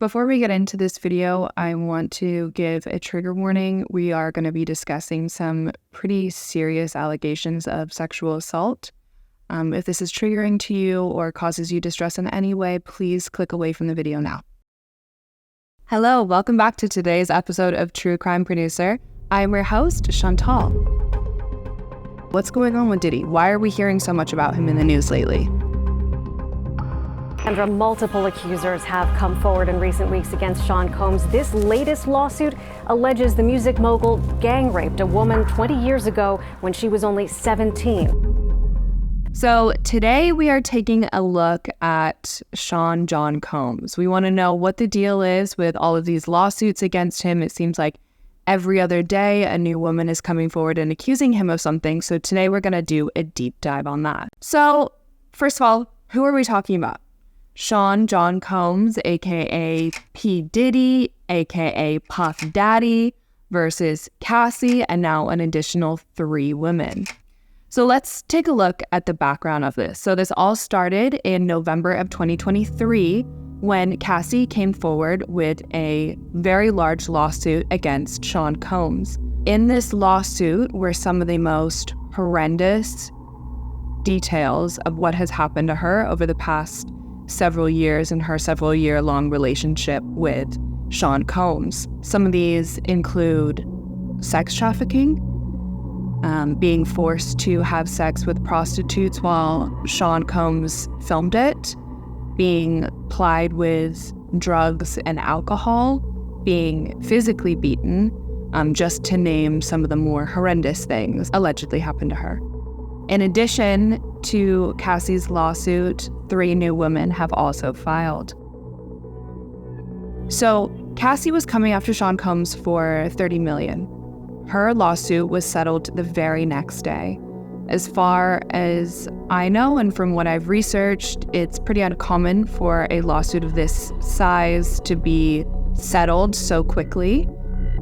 Before we get into this video, I want to give a trigger warning. We are going to be discussing some pretty serious allegations of sexual assault. If this is triggering to you or causes you distress in any way, please click away from the video now. Hello, welcome back to today's episode of True Crime Producer. I'm your host, Chantal. What's going on with Diddy? Why are we hearing so much about him in the news lately? Multiple accusers have come forward in recent weeks against Sean Combs. This latest lawsuit alleges the music mogul gang raped a woman 20 years ago when she was only 17. So today we are taking a look at Sean John Combs. We want to know what the deal is with all of these lawsuits against him. It seems like every other day a new woman is coming forward and accusing him of something. So today we're going to do a deep dive on that. So first of all, who are we talking about? Sean John Combs, aka P. Diddy, aka Puff Daddy, versus Cassie, and now an additional 3 women. So let's take a look at the background of this. So this all started in November of 2023 when Cassie came forward with a very large lawsuit against Sean Combs. In this lawsuit were some of the most horrendous details of what has happened to her over the past several years in her several-year-long relationship with Sean Combs. Some of these include sex trafficking, being forced to have sex with prostitutes while Sean Combs filmed it, being plied with drugs and alcohol, being physically beaten, just to name some of the more horrendous things allegedly happened to her. In addition to Cassie's lawsuit, 3 new women have also filed. So Cassie was coming after Sean Combs for $30 million. Her lawsuit was settled the very next day. As far as I know, and from what I've researched, it's pretty uncommon for a lawsuit of this size to be settled so quickly.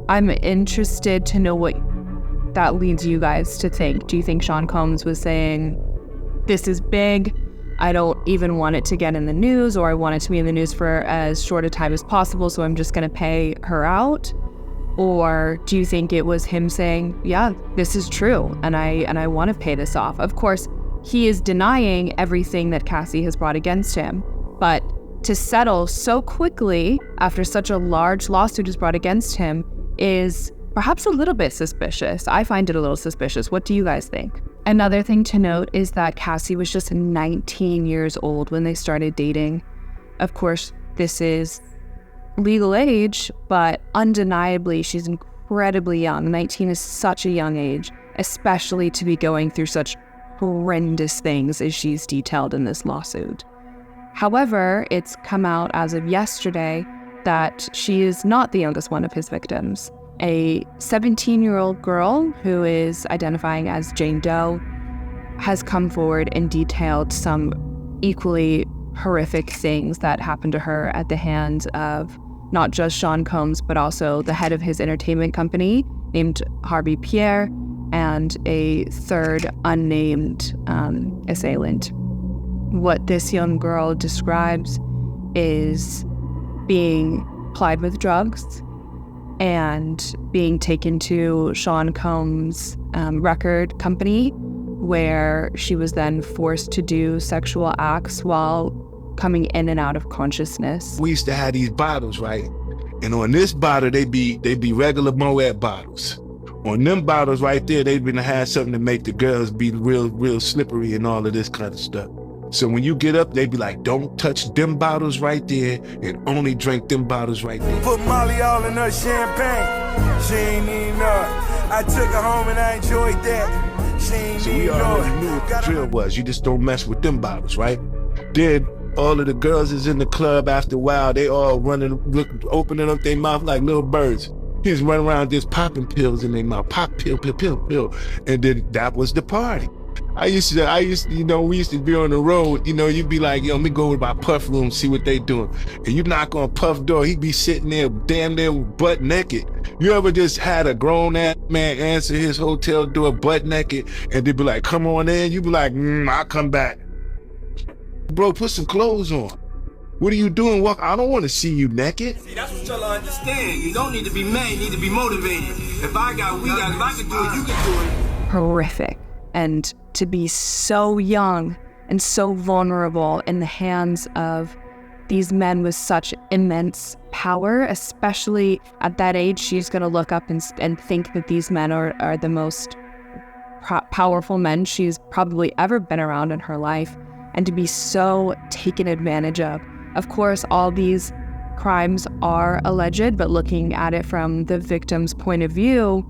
I'm interested to know what that leads you guys to think. Do you think Sean Combs was saying, this is big, I don't even want it to get in the news, or I want it to be in the news for as short a time as possible, so I'm just going to pay her out? Or do you think it was him saying, yeah, this is true, and I want to pay this off? Of course, he is denying everything that Cassie has brought against him, but to settle so quickly after such a large lawsuit is brought against him is perhaps a little bit suspicious. I find it a little suspicious. What do you guys think? Another thing to note is that Cassie was just 19 years old when they started dating. Of course, this is legal age, but undeniably she's incredibly young. 19 is such a young age, especially to be going through such horrendous things as she's detailed in this lawsuit. However, it's come out as of yesterday that she is not the youngest one of his victims. A 17-year-old girl who is identifying as Jane Doe has come forward and detailed some equally horrific things that happened to her at the hands of not just Sean Combs, but also the head of his entertainment company named Harvey Pierre and a third unnamed assailant. What this young girl describes is being plied with drugs and being taken to Sean Combs' record company, where she was then forced to do sexual acts while coming in and out of consciousness. We used to have these bottles, right? And on this bottle, they be regular Moet bottles. On them bottles right there, they've been to have something to make the girls be real slippery and all of this kind of stuff. So when you get up, they be like, don't touch them bottles right there and only drink them bottles right there. Put Molly all in her champagne. She ain't even know it. I took her home and I enjoyed that. She ain't so we already knew what the drill was. You just don't mess with them bottles, right? Then all of the girls is in the club after a while. They all running, opening up their mouth like little birds. He's running around just popping pills in their mouth. Pop pill. And then that was the party. I used to, you know, we used to be on the road, you know, you'd be like, yo, let me go to my Puff room, see what they doing. And you knock on Puff door, he'd be sitting there damn near butt naked. You ever just had a grown ass man answer his hotel door butt naked and they'd be like, come on in? You'd be like, I'll come back. Bro, put some clothes on. What are you doing? Walk. I don't want to see you naked. See, that's what y'all understand. You don't need to be mad, you need to be motivated. If I can do it, you can do it. Horrific. And to be so young and so vulnerable in the hands of these men with such immense power, especially at that age, she's going to look up and think that these men are the most powerful men she's probably ever been around in her life, and to be so taken advantage of. Of course, all these crimes are alleged, but looking at it from the victim's point of view,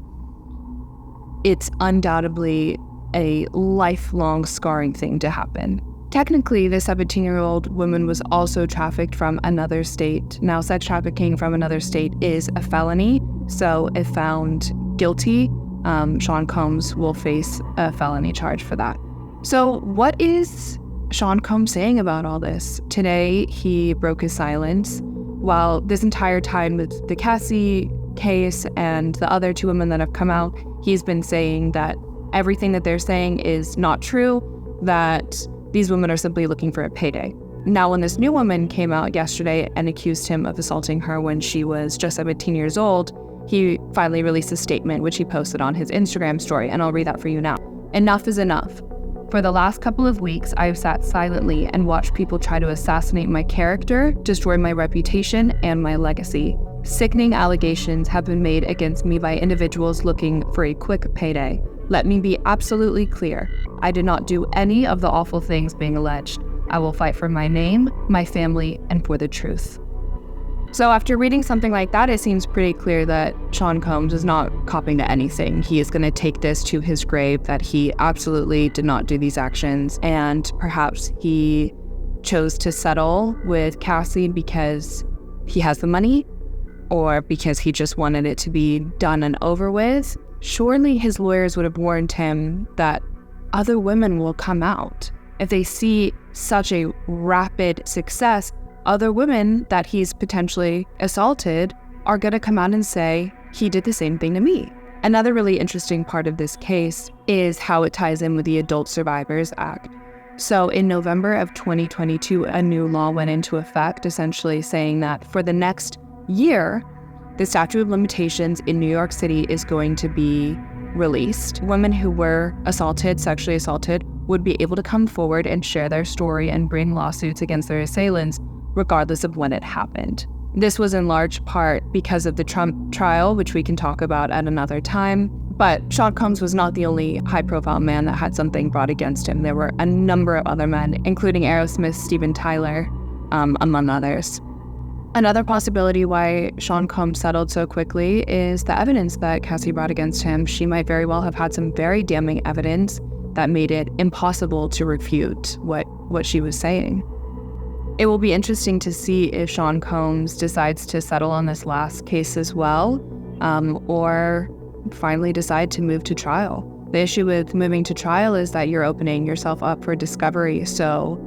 it's undoubtedly a lifelong scarring thing to happen. Technically, the 17-year-old woman was also trafficked from another state. Now, sex trafficking from another state is a felony, so if found guilty, Sean Combs will face a felony charge for that. So what is Sean Combs saying about all this? Today, he broke his silence. While this entire time with the Cassie case and the other two women that have come out, he's been saying that everything that they're saying is not true, that these women are simply looking for a payday. Now, when this new woman came out yesterday and accused him of assaulting her when she was just 17 years old, he finally released a statement, which he posted on his Instagram story, and I'll read that for you now. Enough is enough. For the last couple of weeks, I have sat silently and watched people try to assassinate my character, destroy my reputation, and my legacy. Sickening allegations have been made against me by individuals looking for a quick payday. Let me be absolutely clear. I did not do any of the awful things being alleged. I will fight for my name, my family, and for the truth. So after reading something like that, it seems pretty clear that Sean Combs is not copping to anything. He is going to take this to his grave, that he absolutely did not do these actions, and perhaps he chose to settle with Cassie because he has the money, or because he just wanted it to be done and over with. Surely his lawyers would have warned him that other women will come out. If they see such a rapid success, other women that he's potentially assaulted are going to come out and say, he did the same thing to me. Another really interesting part of this case is how it ties in with the Adult Survivors Act. So in November of 2022, a new law went into effect, essentially saying that for the next year, the statute of limitations in New York City is going to be released. Women who were sexually assaulted, would be able to come forward and share their story and bring lawsuits against their assailants, regardless of when it happened. This was in large part because of the Trump trial, which we can talk about at another time. But Sean Combs was not the only high-profile man that had something brought against him. There were a number of other men, including Aerosmith's Steven Tyler, among others. Another possibility why Sean Combs settled so quickly is the evidence that Cassie brought against him. She might very well have had some very damning evidence that made it impossible to refute what she was saying. It will be interesting to see if Sean Combs decides to settle on this last case as well, or finally decide to move to trial. The issue with moving to trial is that you're opening yourself up for discovery, so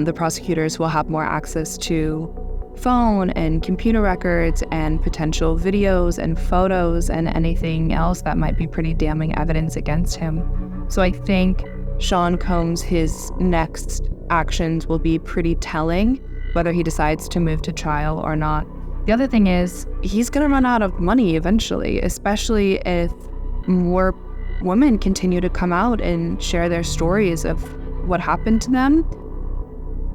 the prosecutors will have more access to phone and computer records and potential videos and photos and anything else that might be pretty damning evidence against him. So I think Sean Combs, his next actions will be pretty telling, whether he decides to move to trial or not. The other thing is, he's going to run out of money eventually, especially if more women continue to come out and share their stories of what happened to them.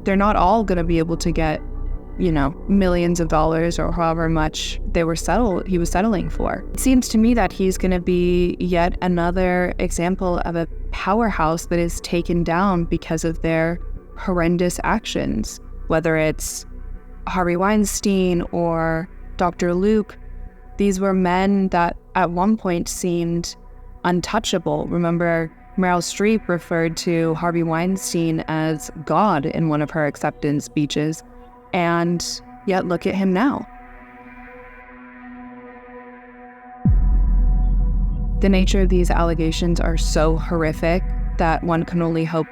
They're not all going to be able to get, millions of dollars or however much he was settling for. It seems to me that he's going to be yet another example of a powerhouse that is taken down because of their horrendous actions, whether it's Harvey Weinstein or Dr. Luke. These were men that at one point seemed untouchable. Remember, Meryl Streep referred to Harvey Weinstein as God in one of her acceptance speeches, and yet look at him now. The nature of these allegations are so horrific that one can only hope,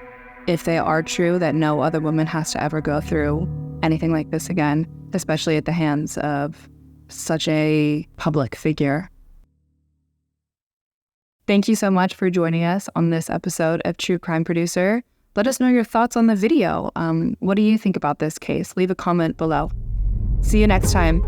if they are true, that no other woman has to ever go through anything like this again, especially at the hands of such a public figure. Thank you so much for joining us on this episode of True Crime Producer. Let us know your thoughts on the video. What do you think about this case? Leave a comment below. See you next time.